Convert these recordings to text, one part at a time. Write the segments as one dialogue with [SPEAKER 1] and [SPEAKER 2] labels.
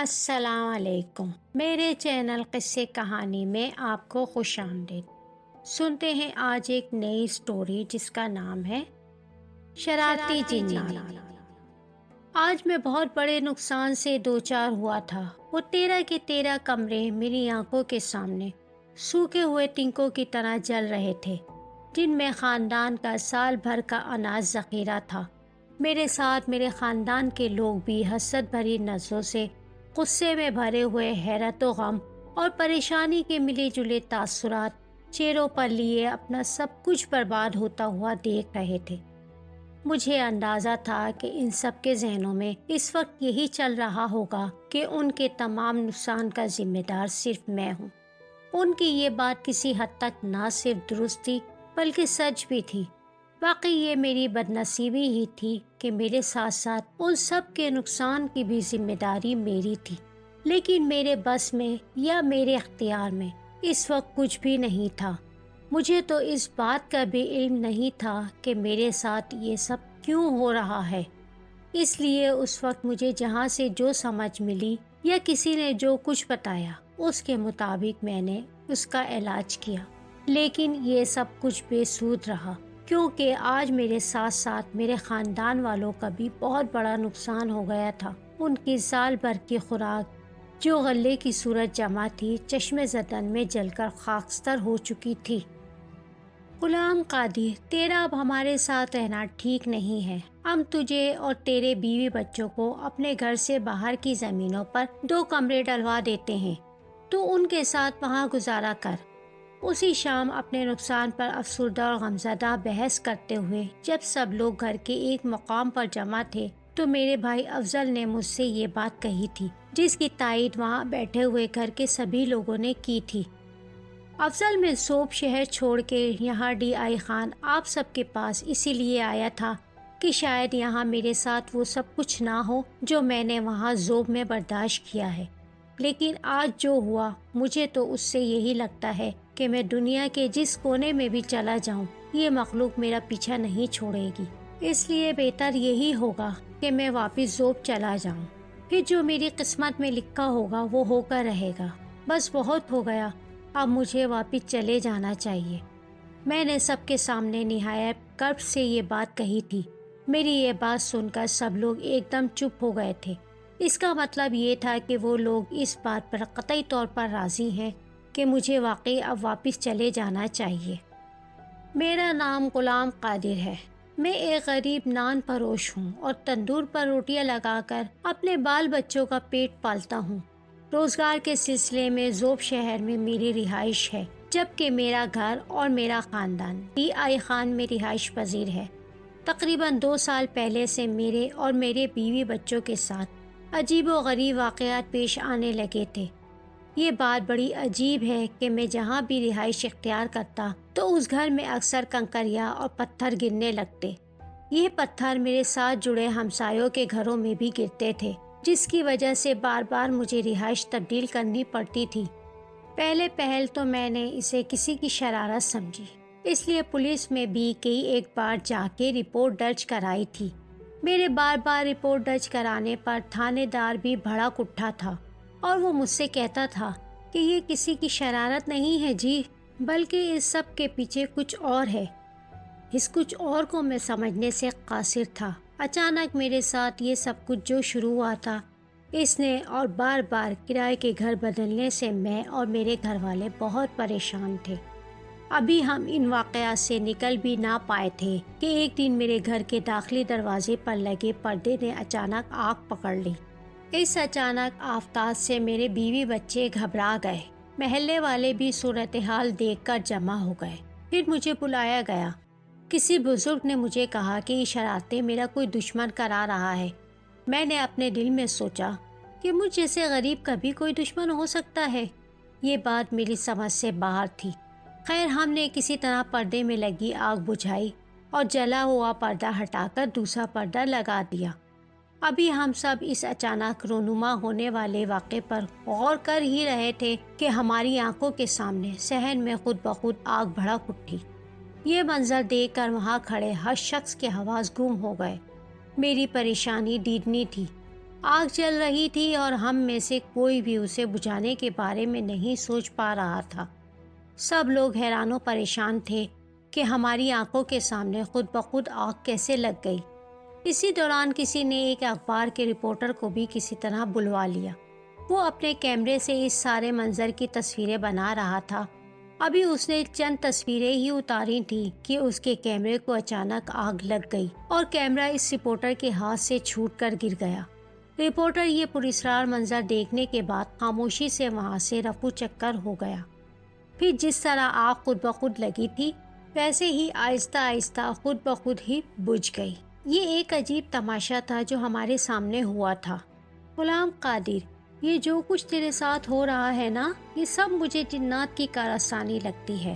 [SPEAKER 1] السلام علیکم، میرے چینل قصے کہانی میں آپ کو خوش آمدید۔ سنتے ہیں آج ایک نئی سٹوری جس کا نام ہے شرارتی جنات۔ آج میں بہت بڑے نقصان سے دوچار ہوا تھا۔ وہ 13 کے 13 کمرے میری آنکھوں کے سامنے سوکھے ہوئے تنکوں کی طرح جل رہے تھے، جن میں خاندان کا سال بھر کا اناج ذخیرہ تھا۔ میرے ساتھ میرے خاندان کے لوگ بھی حسرت بھری نظروں سے، غصے میں بھرے ہوئے حیرت و غم اور پریشانی کے ملے جلے تاثرات چہروں پر لیے اپنا سب کچھ برباد ہوتا ہوا دیکھ رہے تھے۔ مجھے اندازہ تھا کہ ان سب کے ذہنوں میں اس وقت یہی چل رہا ہوگا کہ ان کے تمام نقصان کا ذمہ دار صرف میں ہوں۔ ان کی یہ بات کسی حد تک نہ صرف درست تھی بلکہ سچ بھی تھی۔ واقعی یہ میری بدنصیبی ہی تھی کہ میرے ساتھ ساتھ ان سب کے نقصان کی بھی ذمہ داری میری تھی، لیکن میرے بس میں یا میرے اختیار میں اس وقت کچھ بھی نہیں تھا۔ مجھے تو اس بات کا بھی علم نہیں تھا کہ میرے ساتھ یہ سب کیوں ہو رہا ہے۔ اس لیے اس وقت مجھے جہاں سے جو سمجھ ملی یا کسی نے جو کچھ بتایا اس کے مطابق میں نے اس کا علاج کیا، لیکن یہ سب کچھ بے سود رہا، کیونکہ آج میرے ساتھ ساتھ میرے خاندان والوں کا بھی بہت بڑا نقصان ہو گیا تھا۔ ان کی سال بھر کی خوراک جو غلے کی صورت جمع تھی، چشم زدن میں جل کر خاکستر ہو چکی تھی۔ غلام قادر، تیرا اب ہمارے ساتھ رہنا ٹھیک نہیں ہے۔ ہم تجھے اور تیرے بیوی بچوں کو اپنے گھر سے باہر کی زمینوں پر 2 کمرے ڈلوا دیتے ہیں، تو ان کے ساتھ وہاں گزارا کر۔ اسی شام اپنے نقصان پر افسردہ اور غمزدہ بحث کرتے ہوئے جب سب لوگ گھر کے ایک مقام پر جمع تھے تو میرے بھائی افضل نے مجھ سے یہ بات کہی تھی، جس کی تائید وہاں بیٹھے ہوئے گھر کے سبھی لوگوں نے کی تھی۔ افضل میں صوب شہر چھوڑ کے یہاں ڈی آئی خان آپ سب کے پاس اسی لیے آیا تھا کہ شاید یہاں میرے ساتھ وہ سب کچھ نہ ہو جو میں نے وہاں ذوب میں برداشت کیا ہے۔ لیکن آج جو ہوا، مجھے تو اس سے یہی لگتا ہے کہ میں دنیا کے جس کونے میں بھی چلا جاؤں یہ مخلوق میرا پیچھا نہیں چھوڑے گی۔ اس لیے بہتر یہی ہوگا کہ میں واپس ذوب چلا جاؤں، پھر جو میری قسمت میں لکھا ہوگا وہ ہو کر رہے گا۔ بس بہت ہو گیا، اب مجھے واپس چلے جانا چاہیے۔ میں نے سب کے سامنے نہایت کرب سے یہ بات کہی تھی۔ میری یہ بات سن کر سب لوگ ایک دم چپ ہو گئے تھے۔ اس کا مطلب یہ تھا کہ وہ لوگ اس بات پر قطعی طور پر راضی ہیں کہ مجھے واقعی اب واپس چلے جانا چاہیے۔ میرا نام غلام قادر ہے۔ میں ایک غریب نان فروش ہوں اور تندور پر روٹیاں لگا کر اپنے بال بچوں کا پیٹ پالتا ہوں۔ روزگار کے سلسلے میں ذوب شہر میں میری رہائش ہے، جبکہ میرا گھر اور میرا خاندان ڈی آئی خان میں رہائش پذیر ہے۔ تقریباً 2 سال پہلے سے میرے اور میرے بیوی بچوں کے ساتھ عجیب و غریب واقعات پیش آنے لگے تھے۔ یہ بات بڑی عجیب ہے کہ میں جہاں بھی رہائش اختیار کرتا تو اس گھر میں اکثر کنکریاں اور پتھر گرنے لگتے۔ یہ پتھر میرے ساتھ جڑے ہمسایوں کے گھروں میں بھی گرتے تھے، جس کی وجہ سے بار بار مجھے رہائش تبدیل کرنی پڑتی تھی۔ پہلے پہل تو میں نے اسے کسی کی شرارت سمجھی، اس لیے پولیس میں بھی ایک بار جا کے رپورٹ درج کرائی تھی۔ میرے بار بار رپورٹ درج کرانے پر تھانے دار بھی بھڑک اٹھا تھا اور وہ مجھ سے کہتا تھا کہ یہ کسی کی شرارت نہیں ہے جی، بلکہ اس سب کے پیچھے کچھ اور ہے۔ اس کچھ اور کو میں سمجھنے سے قاصر تھا۔ اچانک میرے ساتھ یہ سب کچھ جو شروع ہوا تھا، اس نے اور بار بار کرائے کے گھر بدلنے سے میں اور میرے گھر والے بہت پریشان تھے۔ ابھی ہم ان واقعات سے نکل بھی نہ پائے تھے کہ ایک دن میرے گھر کے داخلی دروازے پر لگے پردے نے اچانک آگ پکڑ لی۔ اس اچانک آفتاب سے میرے بیوی بچے گھبرا گئے۔ محلے والے بھی صورتحال دیکھ کر جمع ہو گئے۔ پھر مجھے بلایا گیا۔ کسی بزرگ نے مجھے کہا کہ یہ شرارتیں میرا کوئی دشمن کرا رہا ہے۔ میں نے اپنے دل میں سوچا کہ مجھ جیسے غریب کا بھی کوئی دشمن ہو سکتا ہے۔ یہ بات میری سمجھ سے باہر تھی۔ خیر، ہم نے کسی طرح پردے میں لگی آگ بجھائی اور جلا ہوا پردہ ہٹا کر دوسرا پردہ لگا دیا۔ ابھی ہم سب اس اچانک رونما ہونے والے واقعے پر غور کر ہی رہے تھے کہ ہماری آنکھوں کے سامنے صحن میں خود بخود آگ بھڑک اٹھی۔ یہ منظر دیکھ کر وہاں کھڑے ہر شخص کے حواس گم ہو گئے۔ میری پریشانی دیدنی تھی۔ آگ جل رہی تھی اور ہم میں سے کوئی بھی اسے بجھانے کے بارے میں نہیں سوچ پا رہا تھا۔ سب لوگ حیران و پریشان تھے کہ ہماری آنکھوں کے سامنے خود بخود آگ کیسے لگ گئی۔ اسی دوران کسی نے ایک اخبار کے رپورٹر کو بھی کسی طرح بلوا لیا۔ وہ اپنے کیمرے سے اس سارے منظر کی تصویریں بنا رہا تھا۔ ابھی اس نے چند تصویریں ہی اتاری تھیں کہ اس کے کیمرے کو اچانک آگ لگ گئی اور کیمرہ اس رپورٹر کے ہاتھ سے چھوٹ کر گر گیا۔ رپورٹر یہ پراسرار منظر دیکھنے کے بعد خاموشی سے وہاں سے رفو چکر ہو گیا۔ پھر جس طرح آگ خود بخود لگی تھی ویسے ہی آہستہ آہستہ خود بخود ہی بجھ گئی۔ یہ ایک عجیب تماشا تھا جو ہمارے سامنے ہوا تھا۔ غلام قادر، یہ جو کچھ تیرے ساتھ ہو رہا ہے نا، یہ سب مجھے جنات کی کارستانی لگتی ہے۔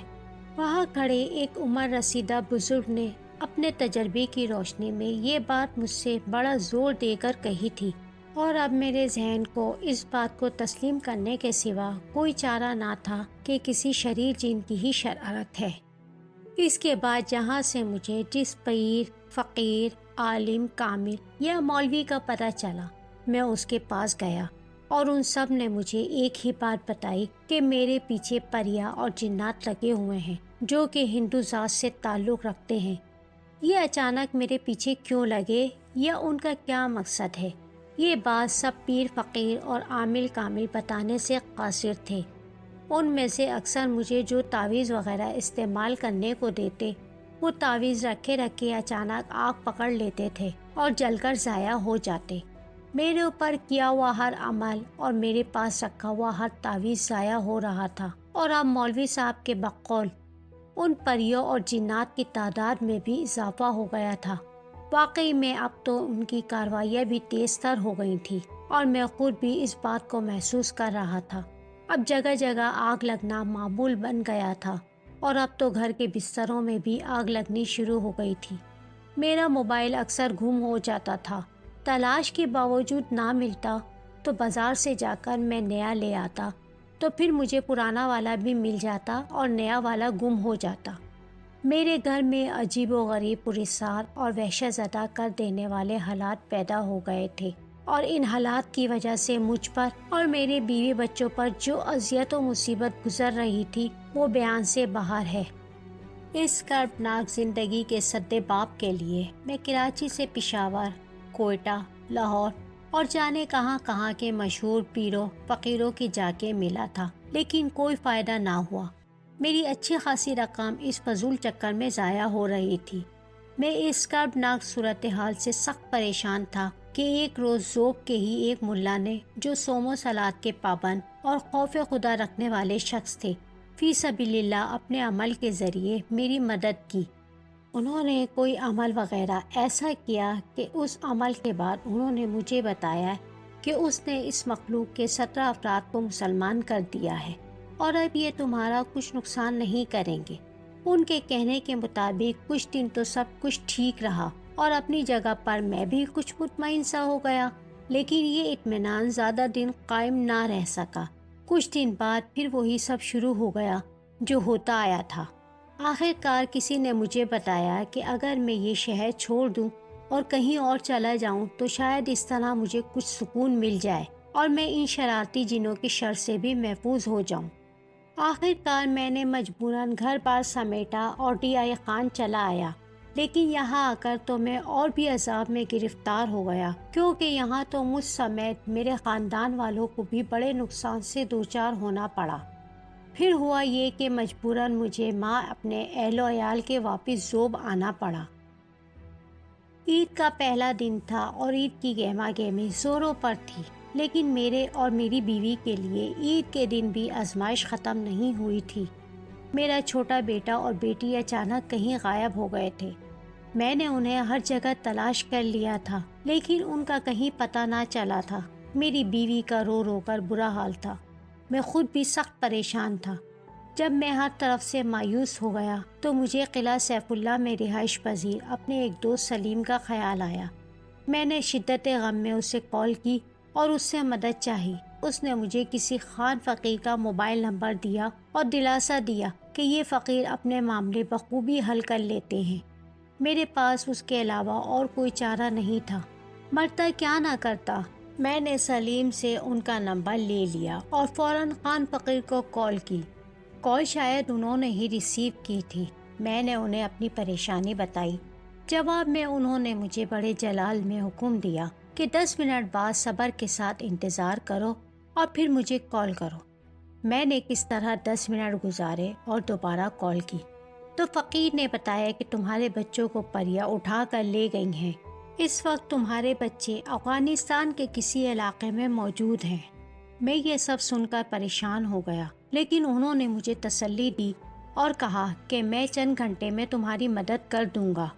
[SPEAKER 1] وہاں کھڑے ایک عمر رسیدہ بزرگ نے اپنے تجربے کی روشنی میں یہ بات مجھ سے بڑا زور دے کر کہی تھی، اور اب میرے ذہن کو اس بات کو تسلیم کرنے کے سوا کوئی چارہ نہ تھا کہ کسی شریر جن کی ہی شرارت ہے۔ اس کے بعد جہاں سے مجھے جس پیر، فقیر، عالم کامل یا مولوی کا پتہ چلا، میں اس کے پاس گیا اور ان سب نے مجھے ایک ہی بات بتائی کہ میرے پیچھے پریاں اور جنات لگے ہوئے ہیں جو کہ ہندو ذات سے تعلق رکھتے ہیں۔ یہ اچانک میرے پیچھے کیوں لگے یا ان کا کیا مقصد ہے، یہ بات سب پیر فقیر اور عامل کامل بتانے سے قاصر تھے۔ ان میں سے اکثر مجھے جو تعویذ وغیرہ استعمال کرنے کو دیتے، وہ تعویذ رکھے رکھے اچانک آگ پکڑ لیتے تھے اور جل کر ضائع ہو جاتے۔ میرے اوپر کیا ہوا ہر عمل اور میرے پاس رکھا ہوا ہر تعویذ ضائع ہو رہا تھا، اور اب مولوی صاحب کے بقول ان پریوں اور جنات کی تعداد میں بھی اضافہ ہو گیا تھا۔ واقعی میں اب تو ان کی کاروائیاں بھی تیز تر ہو گئی تھیں اور میں خود بھی اس بات کو محسوس کر رہا تھا۔ اب جگہ جگہ آگ لگنا معمول بن گیا تھا، اور اب تو گھر کے بستروں میں بھی آگ لگنی شروع ہو گئی تھی۔ میرا موبائل اکثر گم ہو جاتا تھا، تلاش کے باوجود نہ ملتا تو بازار سے جا کر میں نیا لے آتا، تو پھر مجھے پرانا والا بھی مل جاتا اور نیا والا گم ہو جاتا۔ میرے گھر میں عجیب و غریب پراسرار اور وحشت زدہ کر دینے والے حالات پیدا ہو گئے تھے، اور ان حالات کی وجہ سے مجھ پر اور میرے بیوی بچوں پر جو اذیت و مصیبت گزر رہی تھی وہ بیان سے باہر ہے۔ اس کربناک زندگی کے سدباب کے لیے میں کراچی سے پشاور، کوئٹہ، لاہور اور جانے کہاں کہاں کے مشہور پیروں فقیروں کی جا کے ملا تھا، لیکن کوئی فائدہ نہ ہوا۔ میری اچھی خاصی رقم اس فضول چکر میں ضائع ہو رہی تھی۔ میں اس کربناک صورتحال سے سخت پریشان تھا کہ ایک روز ذوق کے ہی ایک ملا نے، جو صوم و صلات کے پابند اور خوف خدا رکھنے والے شخص تھے، فی سبیل اللہ اپنے عمل کے ذریعے میری مدد کی۔ انہوں نے کوئی عمل وغیرہ ایسا کیا کہ اس عمل کے بعد انہوں نے مجھے بتایا کہ اس نے اس مخلوق کے 17 افراد کو مسلمان کر دیا ہے، اور اب یہ تمہارا کچھ نقصان نہیں کریں گے۔ ان کے کہنے کے مطابق کچھ دن تو سب کچھ ٹھیک رہا اور اپنی جگہ پر میں بھی کچھ مطمئن سا ہو گیا، لیکن یہ اطمینان زیادہ دن قائم نہ رہ سکا۔ کچھ دن بعد پھر وہی سب شروع ہو گیا جو ہوتا آیا تھا۔ آخر کار کسی نے مجھے بتایا کہ اگر میں یہ شہر چھوڑ دوں اور کہیں اور چلا جاؤں تو شاید اس طرح مجھے کچھ سکون مل جائے اور میں ان شرارتی جنوں کی شر سے بھی محفوظ ہو جاؤں۔ آخر کار میں نے مجبوراً گھر بار سمیٹا اور ڈی خان چلا آیا، لیکن یہاں آ کر تو میں اور بھی عذاب میں گرفتار ہو گیا، کیونکہ یہاں تو مجھ سمیت میرے خاندان والوں کو بھی بڑے نقصان سے دوچار ہونا پڑا۔ پھر ہوا یہ کہ مجبوراً مجھے ماں اپنے اہل و عیال کے واپس ذوب آنا پڑا۔ عید کا پہلا دن تھا اور عید کی گہما گہمی زوروں پر تھی، لیکن میرے اور میری بیوی کے لیے عید کے دن بھی آزمائش ختم نہیں ہوئی تھی۔ میرا چھوٹا بیٹا اور بیٹی اچانک کہیں غائب ہو گئے تھے۔ میں نے انہیں ہر جگہ تلاش کر لیا تھا، لیکن ان کا کہیں پتہ نہ چلا تھا۔ میری بیوی کا رو رو کر برا حال تھا، میں خود بھی سخت پریشان تھا۔ جب میں ہر طرف سے مایوس ہو گیا تو مجھے قلعہ سیف اللہ میں رہائش پذیر اپنے ایک دوست سلیم کا خیال آیا۔ میں نے شدت غم میں اسے کال کی اور اس سے مدد چاہی۔ اس نے مجھے کسی خان فقیر کا موبائل نمبر دیا اور دلاسا دیا کہ یہ فقیر اپنے معاملے بخوبی حل کر لیتے ہیں۔ میرے پاس اس کے علاوہ اور کوئی چارہ نہیں تھا۔ مرتا کیا نہ کرتا، میں نے سلیم سے ان کا نمبر لے لیا اور فوراً خان فقیر کو کال کی۔ کال شاید انہوں نے ہی ریسیو کی تھی۔ میں نے انہیں اپنی پریشانی بتائی۔ جواب میں انہوں نے مجھے بڑے جلال میں حکم دیا کہ 10 منٹ بعد صبر کے ساتھ انتظار کرو اور پھر مجھے کال کرو۔ میں نے کس طرح 10 منٹ گزارے اور دوبارہ کال کی تو فقیر نے بتایا کہ تمہارے بچوں کو پریاں اٹھا کر لے گئی ہیں۔ اس وقت تمہارے بچے افغانستان کے کسی علاقے میں موجود ہیں۔ میں یہ سب سن کر پریشان ہو گیا، لیکن انہوں نے مجھے تسلی دی اور کہا کہ میں چند گھنٹے میں تمہاری مدد کر دوں گا۔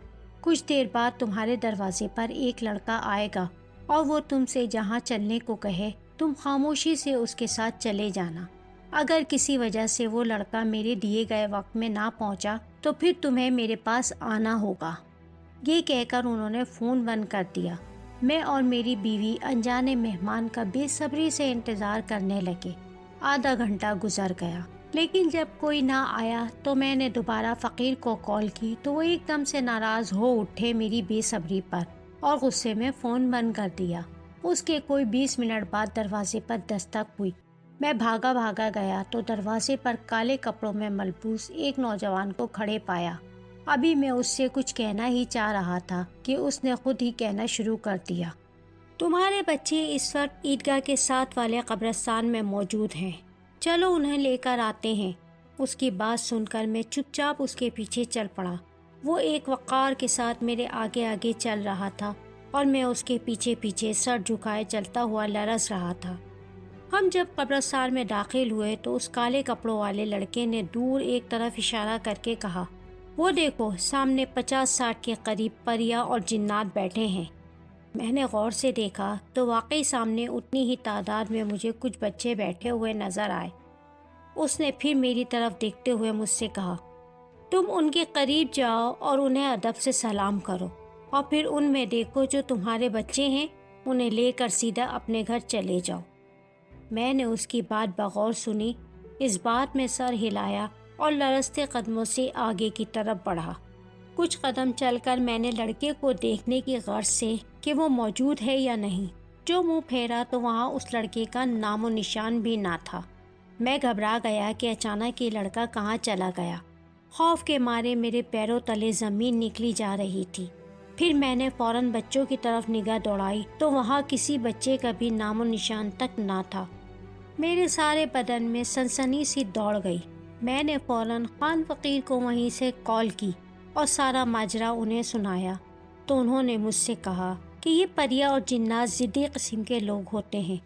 [SPEAKER 1] کچھ دیر بعد تمہارے دروازے پر ایک لڑکا آئے گا اور وہ تم سے جہاں چلنے کو کہے تم خاموشی سے اس کے ساتھ چلے جانا۔ اگر کسی وجہ سے وہ لڑکا میرے دیے گئے وقت میں نہ پہنچا تو پھر تمہیں میرے پاس آنا ہوگا۔ یہ کہہ کر انہوں نے فون بند کر دیا۔ میں اور میری بیوی انجانے مہمان کا بے صبری سے انتظار کرنے لگے۔ آدھا گھنٹہ گزر گیا، لیکن جب کوئی نہ آیا تو میں نے دوبارہ فقیر کو کال کی تو وہ ایک دم سے ناراض ہو اٹھے میری بے صبری پر اور غصے میں فون بند کر دیا۔ اس کے کوئی 20 منٹ بعد دروازے پر دستک ہوئی۔ میں بھاگا بھاگا گیا تو دروازے پر کالے کپڑوں میں ملبوس ایک نوجوان کو کھڑے پایا۔ ابھی میں اس سے کچھ کہنا ہی چاہ رہا تھا کہ اس نے خود ہی کہنا شروع کر دیا، تمہارے بچے اس وقت عیدگاہ کے ساتھ والے قبرستان میں موجود ہیں، چلو انہیں لے کر آتے ہیں۔ اس کی بات سن کر میں چپ چاپ اس کے پیچھے چل پڑا۔ وہ ایک وقار کے ساتھ میرے آگے آگے چل رہا تھا اور میں اس کے پیچھے پیچھے سر جھکائے چلتا ہوا لرز رہا تھا۔ ہم جب قبرستان میں داخل ہوئے تو اس کالے کپڑوں والے لڑکے نے دور ایک طرف اشارہ کر کے کہا، وہ دیکھو سامنے 50-60 کے قریب پریاں اور جنات بیٹھے ہیں۔ میں نے غور سے دیکھا تو واقعی سامنے اتنی ہی تعداد میں مجھے کچھ بچے بیٹھے ہوئے نظر آئے۔ اس نے پھر میری طرف دیکھتے ہوئے مجھ سے کہا، تم ان کے قریب جاؤ اور انہیں ادب سے سلام کرو اور پھر ان میں دیکھو جو تمہارے بچے ہیں انہیں لے کر سیدھا اپنے گھر چلے جاؤ۔ میں نے اس کی بات بغور سنی، اس بات میں سر ہلایا اور لرزتے قدموں سے آگے کی طرف بڑھا۔ کچھ قدم چل کر میں نے لڑکے کو دیکھنے کی غرض سے کہ وہ موجود ہے یا نہیں، جو منہ پھیرا تو وہاں اس لڑکے کا نام و نشان بھی نہ تھا۔ میں گھبرا گیا کہ اچانک یہ لڑکا کہاں چلا گیا۔ خوف کے مارے میرے پیروں تلے زمین نکلی جا رہی تھی۔ پھر میں نے فوراً بچوں کی طرف نگاہ دوڑائی تو وہاں کسی بچے کا بھی نام و نشان تک نہ تھا۔ میرے سارے بدن میں سنسنی سی دوڑ گئی۔ میں نے فوراً خان فقیر کو وہیں سے کال کی اور سارا ماجرا انہیں سنایا تو انہوں نے مجھ سے کہا کہ یہ پریاں اور جنات ضدی قسم کے لوگ ہوتے ہیں،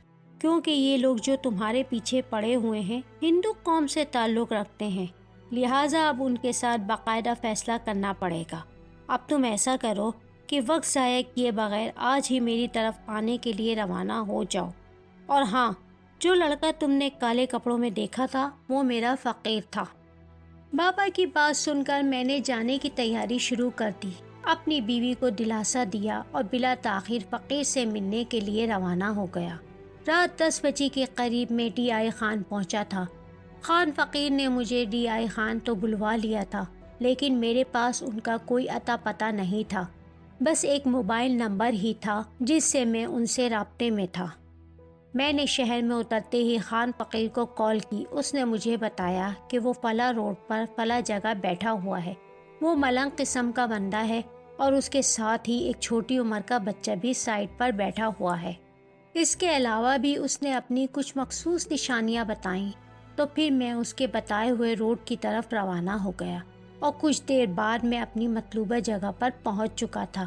[SPEAKER 1] کیونکہ یہ لوگ جو تمہارے پیچھے پڑے ہوئے ہیں ہندو قوم سے تعلق رکھتے ہیں، لہٰذا اب ان کے ساتھ باقاعدہ فیصلہ کرنا پڑے گا۔ اب تم ایسا کرو کہ وقت ضائع کیے بغیر آج ہی میری طرف آنے کے لیے روانہ ہو جاؤ، اور ہاں، جو لڑکا تم نے کالے کپڑوں میں دیکھا تھا وہ میرا فقیر تھا۔ بابا کی بات سن کر میں نے جانے کی تیاری شروع کر دی، اپنی بیوی کو دلاسا دیا اور بلا تاخیر فقیر سے ملنے کے لیے روانہ ہو گیا۔ رات 10 بجے کے قریب میں ڈی آئی خان پہنچا تھا۔ خان فقیر نے مجھے ڈی آئی خان تو بلوا لیا تھا، لیکن میرے پاس ان کا کوئی اتا پتہ نہیں تھا، بس ایک موبائل نمبر ہی تھا جس سے میں ان سے رابطے میں تھا۔ میں نے شہر میں اترتے ہی خان فقیر کو کال کی۔ اس نے مجھے بتایا کہ وہ فلاں روڈ پر فلاں جگہ بیٹھا ہوا ہے۔ وہ ملنگ قسم کا بندہ ہے اور اس کے ساتھ ہی ایک چھوٹی عمر کا بچہ بھی سائٹ پر بیٹھا ہوا ہے۔ اس کے علاوہ بھی اس نے اپنی کچھ مخصوص نشانیاں بتائیں، تو پھر میں اس کے بتائے ہوئے روڈ کی طرف روانہ ہو گیا اور کچھ دیر بعد میں اپنی مطلوبہ جگہ پر پہنچ چکا تھا۔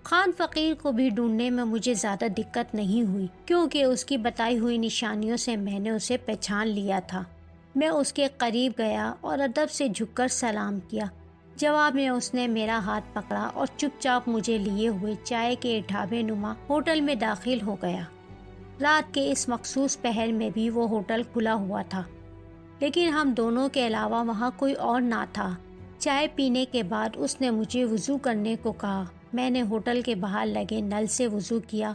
[SPEAKER 1] خان فقیر کو بھی ڈھونڈنے میں مجھے زیادہ دقت نہیں ہوئی، کیونکہ اس کی بتائی ہوئی نشانیوں سے میں نے اسے پہچان لیا تھا۔ میں اس کے قریب گیا اور ادب سے جھک کر سلام کیا۔ جواب میں اس نے میرا ہاتھ پکڑا اور چپ چاپ مجھے لیے ہوئے چائے کے ڈھابے نما ہوٹل میں داخل ہو گیا۔ رات کے اس مخصوص پہر میں بھی وہ ہوٹل کھلا ہوا تھا، لیکن ہم دونوں کے علاوہ وہاں کوئی اور نہ تھا۔ چائے پینے کے بعد اس نے مجھے وضو کرنے کو کہا۔ میں نے ہوٹل کے باہر لگے نل سے وضو کیا،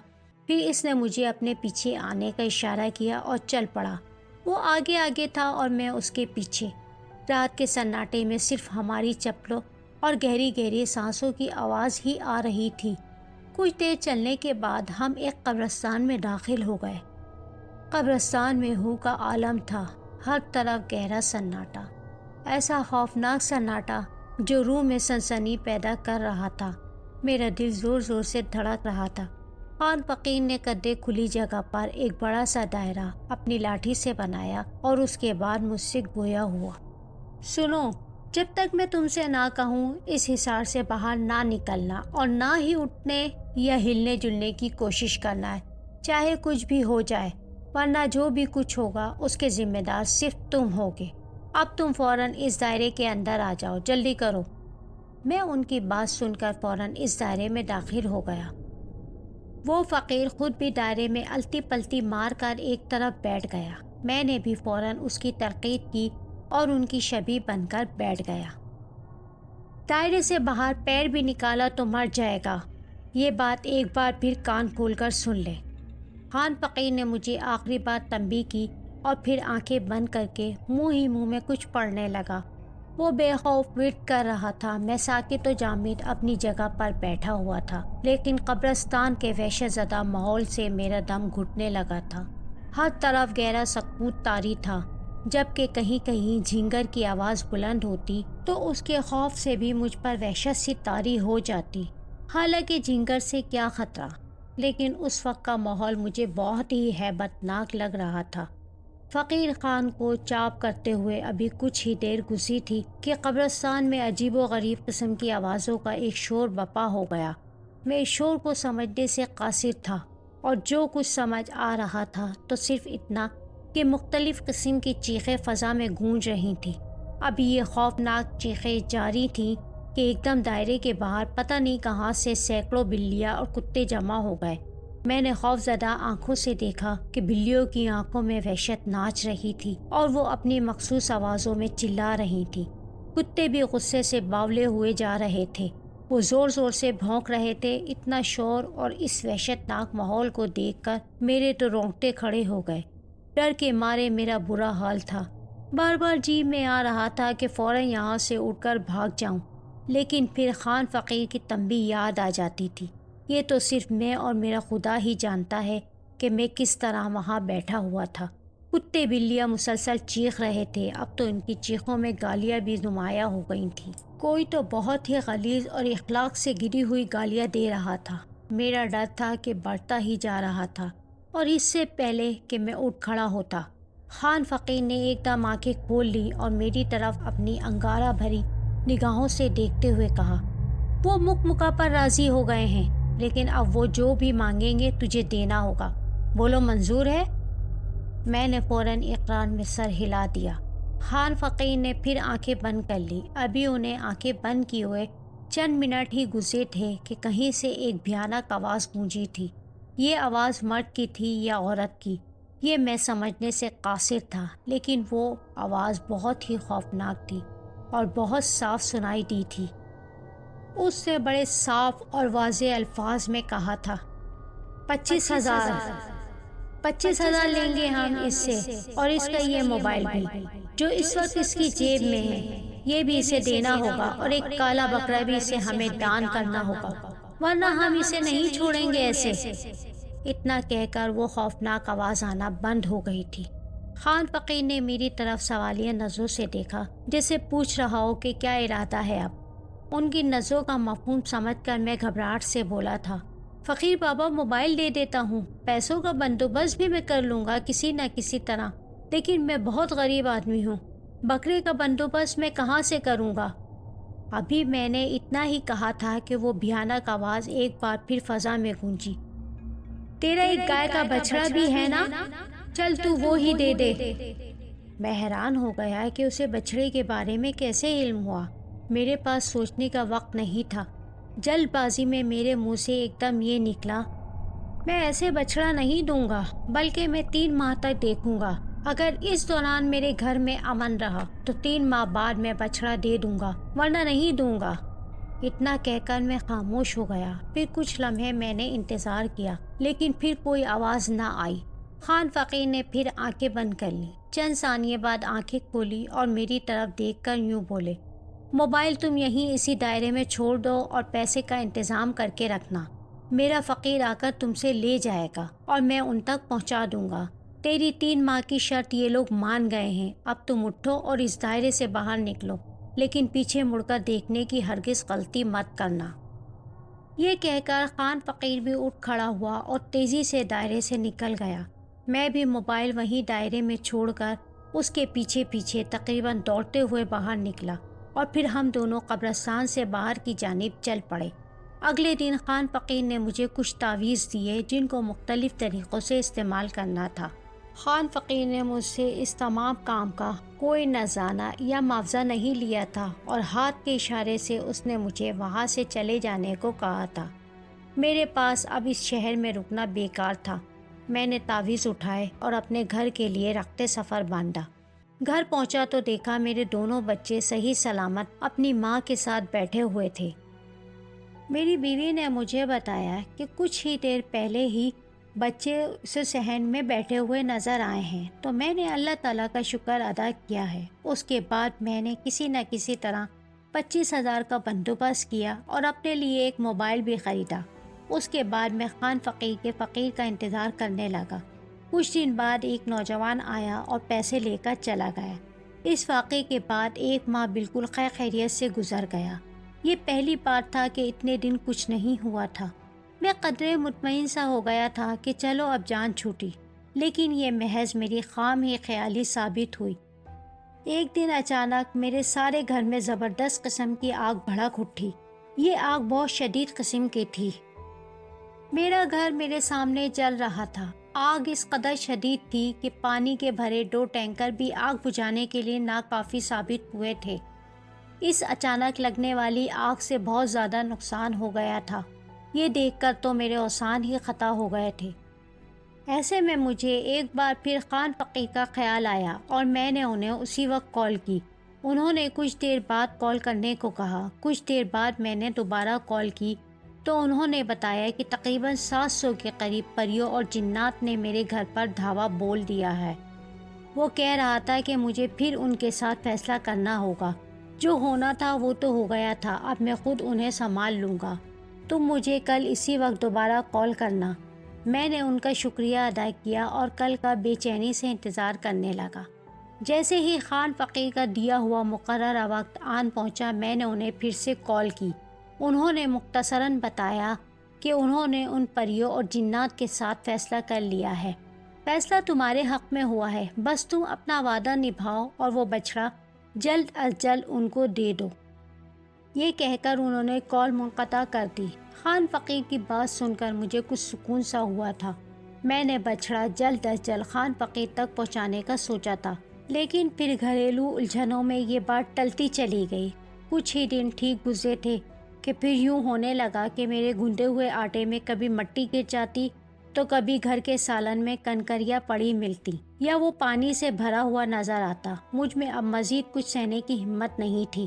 [SPEAKER 1] پھر اس نے مجھے اپنے پیچھے آنے کا اشارہ کیا اور چل پڑا۔ وہ آگے آگے تھا اور میں اس کے پیچھے۔ رات کے سناٹے میں صرف ہماری چپلوں اور گہری گہری سانسوں کی آواز ہی آ رہی تھی۔ کچھ دیر چلنے کے بعد ہم ایک قبرستان میں داخل ہو گئے۔ قبرستان میں ہو کا عالم تھا، ہر طرف گہرا سناٹا، ایسا خوفناک سناٹا جو روح میں سنسنی پیدا کر رہا تھا۔ میرا دل زور زور سے دھڑک رہا تھا۔ خان فقیر نے قدرے کھلی جگہ پر ایک بڑا سا دائرہ اپنی لاٹھی سے بنایا اور اس کے بعد مجھ سے گویا ہوا، سنو، جب تک میں تم سے نہ کہوں اس حصار سے باہر نہ نکلنا اور نہ ہی اٹھنے یا ہلنے جلنے کی کوشش کرنا ہے، چاہے کچھ بھی ہو جائے، ورنہ جو بھی کچھ ہوگا اس کے ذمہ دار صرف تم ہوگے۔ اب تم فوراً اس دائرے کے اندر آ جاؤ، جلدی کرو۔ میں ان کی بات سن کر فوراً اس دائرے میں داخل ہو گیا۔ وہ فقیر خود بھی دائرے میں الٹی پلٹی مار کر ایک طرف بیٹھ گیا۔ میں نے بھی فوراً اس کی تلقین کی اور ان کی شبیہ بن کر بیٹھ گیا۔ دائرے سے باہر پیر بھی نکالا تو مر جائے گا، یہ بات ایک بار پھر کان کھول کر سن لے۔ خان فقیر نے مجھے آخری بار تنبیہ کی اور پھر آنکھیں بند کر کے منہ ہی منہ میں کچھ پڑھنے لگا۔ وہ بے خوف ورد کر رہا تھا، میں ساکت و جامد اپنی جگہ پر بیٹھا ہوا تھا، لیکن قبرستان کے وحشت زدہ ماحول سے میرا دم گھٹنے لگا تھا۔ ہر طرف گہرا سکوت طاری تھا، جبکہ کہیں کہیں جھینگر کی آواز بلند ہوتی تو اس کے خوف سے بھی مجھ پر وحشت سی طاری ہو جاتی۔ حالانکہ جھینگر سے کیا خطرہ، لیکن اس وقت کا ماحول مجھے بہت ہی ہیبت ناک لگ رہا تھا۔ فقیر خان کو چاپ کرتے ہوئے ابھی کچھ ہی دیر گزری تھی کہ قبرستان میں عجیب و غریب قسم کی آوازوں کا ایک شور بپا ہو گیا۔ میں اس شور کو سمجھنے سے قاصر تھا، اور جو کچھ سمجھ آ رہا تھا تو صرف اتنا کہ مختلف قسم کی چیخیں فضا میں گونج رہی تھیں۔ ابھی یہ خوفناک چیخیں جاری تھیں کہ ایک دم دائرے کے باہر پتہ نہیں کہاں سے سینکڑوں بلیاں اور کتے جمع ہو گئے۔ میں نے خوف زدہ آنکھوں سے دیکھا کہ بلیوں کی آنکھوں میں وحشت ناچ رہی تھی اور وہ اپنی مخصوص آوازوں میں چلا رہی تھی۔ کتے بھی غصے سے باولے ہوئے جا رہے تھے، وہ زور زور سے بھونک رہے تھے۔ اتنا شور اور اس وحشت ناک ماحول کو دیکھ کر میرے تو رونگٹے کھڑے ہو گئے۔ ڈر کے مارے میرا برا حال تھا، بار بار جی میں آ رہا تھا کہ فوراً یہاں سے اٹھ کر بھاگ جاؤں، لیکن پھر خان فقیر کی تنبیہ یاد آ جاتی تھی۔ یہ تو صرف میں اور میرا خدا ہی جانتا ہے کہ میں کس طرح وہاں بیٹھا ہوا تھا۔ کتے بلیاں مسلسل چیخ رہے تھے، اب تو ان کی چیخوں میں گالیاں بھی نمایاں ہو گئی تھیں۔ کوئی تو بہت ہی غلیظ اور اخلاق سے گری ہوئی گالیاں دے رہا تھا۔ میرا ڈر تھا کہ بڑھتا ہی جا رہا تھا، اور اس سے پہلے کہ میں اٹھ کھڑا ہوتا، خان فقیر نے ایک دم آنکھیں کھول لی اور میری طرف اپنی انگارہ بھری نگاہوں سے دیکھتے ہوئے کہا، وہ مکہ پر راضی ہو گئے ہیں، لیکن اب وہ جو بھی مانگیں گے تجھے دینا ہوگا، بولو منظور ہے؟ میں نے فوراً اقرار میں سر ہلا دیا۔ خان فقیر نے پھر آنکھیں بند کر لی۔ ابھی انہیں آنکھیں بند کیے ہوئے چند منٹ ہی گزرے تھے کہ کہیں سے ایک بھیانک آواز گونجی تھی۔ یہ آواز مرد کی تھی یا عورت کی، یہ میں سمجھنے سے قاصر تھا، لیکن وہ آواز بہت ہی خوفناک تھی اور بہت صاف سنائی دی تھی۔ اس سے بڑے صاف اور واضح الفاظ میں کہا تھا، 25,000 25,000 لیں گے ہم اس سے، اور اس کا یہ موبائل بھی جو اس وقت اس کی جیب میں ہے، یہ بھی اسے دینا ہوگا، اور ایک کالا بکرا بھی اسے ہمیں دان کرنا ہوگا، ورنہ ہم اسے نہیں چھوڑیں گے ایسے۔ اتنا کہہ کر وہ خوفناک آواز آنا بند ہو گئی تھی۔ خان فقیر نے میری طرف سوالیہ نظروں سے دیکھا، جیسے پوچھ رہا ہو کہ کیا ارادہ ہے اب۔ ان کی نظروں کا مفہوم سمجھ کر میں گھبراہٹ سے بولا تھا، فقیر بابا موبائل دے دیتا ہوں، پیسوں کا بندوبست بھی میں کر لوں گا کسی نہ کسی طرح، لیکن میں بہت غریب آدمی ہوں، بکرے کا بندوبست میں کہاں سے کروں گا۔ ابھی میں نے اتنا ہی کہا تھا کہ وہ بھیانک آواز ایک بار پھر فضا میں گونجی، تیرا ایک گائے کا بچڑا بھی ہے نا، چل تو وہ ہی دے دے۔ میں حیران ہو گیا کہ اسے بچڑے کے بارے میں کیسے علم ہوا۔ میرے پاس سوچنے کا وقت نہیں تھا، جلد بازی میں میرے منہ سے ایک دم یہ نکلا، میں ایسے بچڑا نہیں دوں گا، بلکہ میں 3 ماہ تک دیکھوں گا، اگر اس دوران میرے گھر میں امن رہا تو 3 ماہ بعد میں بچڑا دے دوں گا، ورنہ نہیں دوں گا۔ اتنا کہہ کر میں خاموش ہو گیا۔ پھر کچھ لمحے میں نے انتظار کیا، لیکن پھر کوئی آواز نہ آئی۔ خان فقیر نے پھر آنکھیں بند کر لیں، چند ثانیے بعد آنکھیں کھولی اور میری طرف دیکھ کر یوں بولے، موبائل تم یہیں اسی دائرے میں چھوڑ دو اور پیسے کا انتظام کر کے رکھنا، میرا فقیر آ کر تم سے لے جائے گا اور میں ان تک پہنچا دوں گا۔ تیری 3 ماہ کی شرط یہ لوگ مان گئے ہیں، اب تم اٹھو اور اس دائرے سے باہر نکلو، لیکن پیچھے مڑ کر دیکھنے کی ہرگز غلطی مت کرنا۔ یہ کہہ کر خان فقیر بھی اٹھ کھڑا ہوا اور تیزی سے دائرے سے نکل گیا۔ میں بھی موبائل وہیں دائرے میں چھوڑ کر اس کے پیچھے پیچھے تقریباً دوڑتے ہوئے باہر نکلا اور پھر ہم دونوں قبرستان سے باہر کی جانب چل پڑے۔ اگلے دن خان فقیر نے مجھے کچھ تعویذ دیے جن کو مختلف طریقوں سے استعمال کرنا تھا۔ خان فقیر نے مجھ سے اس تمام کام کا کوئی نذرانہ یا معاوضہ نہیں لیا تھا اور ہاتھ کے اشارے سے اس نے مجھے وہاں سے چلے جانے کو کہا تھا۔ میرے پاس اب اس شہر میں رکنا بیکار تھا۔ میں نے تعویذ اٹھائے اور اپنے گھر کے لیے رخت سفر باندھا۔ گھر پہنچا تو دیکھا میرے دونوں بچے صحیح سلامت اپنی ماں کے ساتھ بیٹھے ہوئے تھے۔ میری بیوی نے مجھے بتایا کہ کچھ ہی دیر پہلے ہی بچے اس صحن میں بیٹھے ہوئے نظر آئے ہیں، تو میں نے اللہ تعالیٰ کا شکر ادا کیا ہے۔ اس کے بعد میں نے کسی نہ کسی طرح 25,000 کا بندوبست کیا اور اپنے لیے ایک موبائل بھی خریدا۔ اس کے بعد میں خان فقیر کے فقیر کا انتظار کرنے لگا۔ کچھ دن بعد ایک نوجوان آیا اور پیسے لے کر چلا گیا۔ اس واقعے کے بعد 1 ماہ بالکل خیر خیریت سے گزر گیا۔ یہ پہلی بار تھا کہ اتنے دن کچھ نہیں ہوا تھا۔ میں قدرے مطمئن سا ہو گیا تھا کہ چلو اب جان چھوٹی، لیکن یہ محض میری خام ہی خیالی ثابت ہوئی۔ ایک دن اچانک میرے سارے گھر میں زبردست قسم کی آگ بھڑک اٹھی۔ یہ آگ بہت شدید قسم کی تھی۔ میرا گھر میرے سامنے جل رہا تھا۔ آگ اس قدر شدید تھی کہ پانی کے بھرے 2 ٹینکر بھی آگ بجھانے کے لیے ناکافی ثابت ہوئے تھے۔ اس اچانک لگنے والی آگ سے بہت زیادہ نقصان ہو گیا تھا۔ یہ دیکھ کر تو میرے اوسان ہی خطا ہو گئے تھے۔ ایسے میں مجھے ایک بار پھر خان فقیر کا خیال آیا اور میں نے انہیں اسی وقت کال کی۔ انہوں نے کچھ دیر بعد کال کرنے کو کہا۔ کچھ دیر بعد میں نے دوبارہ کال کی تو انہوں نے بتایا کہ تقریباً 700 کے قریب پریوں اور جنات نے میرے گھر پر دھاوا بول دیا ہے۔ وہ کہہ رہا تھا کہ مجھے پھر ان کے ساتھ فیصلہ کرنا ہوگا۔ جو ہونا تھا وہ تو ہو گیا تھا، اب میں خود انہیں سنبھال لوں گا۔ تم مجھے کل اسی وقت دوبارہ کال کرنا۔ میں نے ان کا شکریہ ادا کیا اور کل کا بے چینی سے انتظار کرنے لگا۔ جیسے ہی خان فقیر کا دیا ہوا مقررہ وقت آن پہنچا، میں نے انہیں پھر سے کال کی۔ انہوں نے مختصراً بتایا کہ انہوں نے ان پریوں اور جنات کے ساتھ فیصلہ کر لیا ہے۔ فیصلہ تمہارے حق میں ہوا ہے، بس تم اپنا وعدہ نبھاؤ اور وہ بچڑا جلد از جلد ان کو دے دو۔ یہ کہہ کر انہوں نے کال منقطع کر دی۔ خان فقیر کی بات سن کر مجھے کچھ سکون سا ہوا تھا۔ میں نے بچڑا جلد از جلد خان فقیر تک پہنچانے کا سوچا تھا، لیکن پھر گھریلو الجھنوں میں یہ بات ٹلتی چلی گئی۔ کچھ ہی دن ٹھیک گزرے تھے کہ پھر یوں ہونے لگا کہ میرے گوندے ہوئے آٹے میں کبھی مٹی گر جاتی تو کبھی گھر کے سالن میں کنکریاں پڑی ملتی یا وہ پانی سے بھرا ہوا نظر آتا۔ مجھ میں اب مزید کچھ سہنے کی ہمت نہیں تھی۔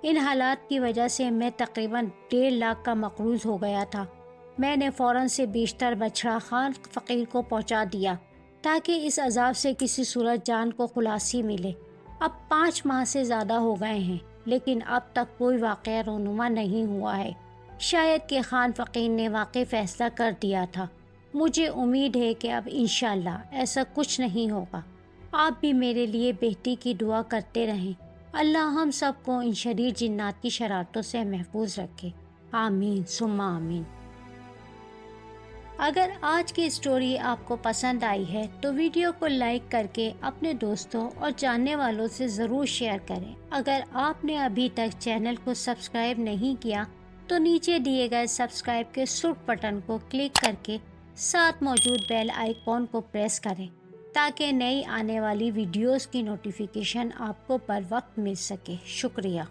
[SPEAKER 1] ان حالات کی وجہ سے میں تقریباً 1.5 لاکھ کا مقروض ہو گیا تھا۔ میں نے فوراً سے بیشتر بچڑا خان فقیر کو پہنچا دیا تاکہ اس عذاب سے کسی صورت جان کو خلاصی ملے۔ اب 5 ماہ سے زیادہ ہو گئے ہیں، لیکن اب تک کوئی واقعہ رونما نہیں ہوا ہے۔ شاید کہ خان فقیر نے واقعی فیصلہ کر دیا تھا۔ مجھے امید ہے کہ اب انشاءاللہ ایسا کچھ نہیں ہوگا۔ آپ بھی میرے لیے بہتری کی دعا کرتے رہیں۔ اللہ ہم سب کو ان شریر جنات کی شرارتوں سے محفوظ رکھے، آمین ثم آمین۔ اگر آج کی اسٹوری آپ کو پسند آئی ہے تو ویڈیو کو لائک کر کے اپنے دوستوں اور جاننے والوں سے ضرور شیئر کریں۔ اگر آپ نے ابھی تک چینل کو سبسکرائب نہیں کیا تو نیچے دیے گئے سبسکرائب کے سرخ بٹن کو کلک کر کے ساتھ موجود بیل آئیکن کو پریس کریں تاکہ نئی آنے والی ویڈیوز کی نوٹیفیکیشن آپ کو بر وقت مل سکے۔ شکریہ۔